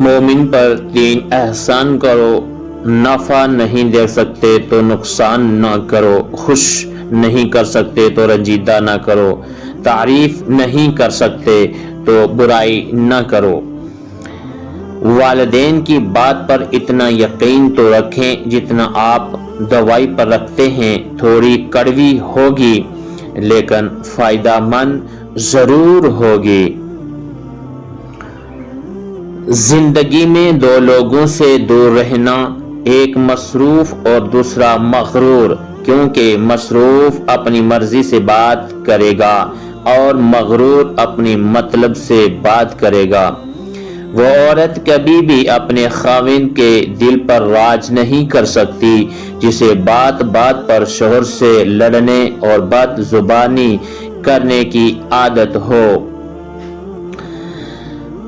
مومن پر 3 احسان کرو، نفع نہیں دے سکتے تو نقصان نہ کرو، خوش نہیں کر سکتے تو رنجیدہ نہ کرو، تعریف نہیں کر سکتے تو برائی نہ کرو۔ والدین کی بات پر اتنا یقین تو رکھیں جتنا آپ دوائی پر رکھتے ہیں، تھوڑی کڑوی ہوگی لیکن فائدہ مند ضرور ہوگی۔ زندگی میں 2 لوگوں سے دور رہنا، ایک مصروف اور دوسرا مغرور، کیونکہ مصروف اپنی مرضی سے بات کرے گا اور مغرور اپنی مطلب سے بات کرے گا۔ وہ عورت کبھی بھی اپنے خاوند کے دل پر راج نہیں کر سکتی جسے بات بات پر شوہر سے لڑنے اور بد زبانی کرنے کی عادت ہو۔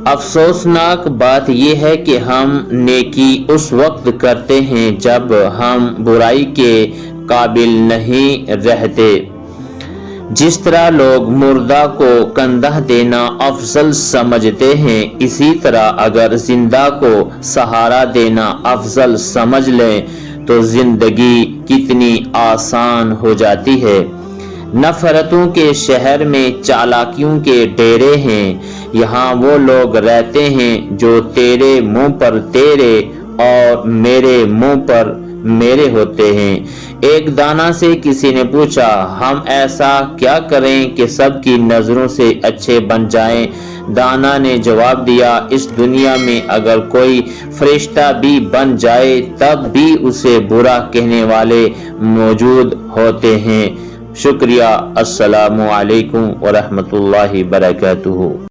افسوسناک بات یہ ہے کہ ہم نیکی اس وقت کرتے ہیں جب ہم برائی کے قابل نہیں رہتے۔ جس طرح لوگ مردہ کو کندھا دینا افضل سمجھتے ہیں، اسی طرح اگر زندہ کو سہارا دینا افضل سمجھ لیں تو زندگی کتنی آسان ہو جاتی ہے۔ نفرتوں کے شہر میں چالاکیوں کے ڈیرے ہیں، یہاں وہ لوگ رہتے ہیں جو تیرے منہ پر تیرے اور میرے منہ پر میرے ہوتے ہیں۔ ایک دانا سے کسی نے پوچھا، ہم ایسا کیا کریں کہ سب کی نظروں سے اچھے بن جائیں؟ دانا نے جواب دیا، اس دنیا میں اگر کوئی فرشتہ بھی بن جائے تب بھی اسے برا کہنے والے موجود ہوتے ہیں۔ شکریہ۔ السلام علیکم ورحمۃ اللہ وبرکاتہ۔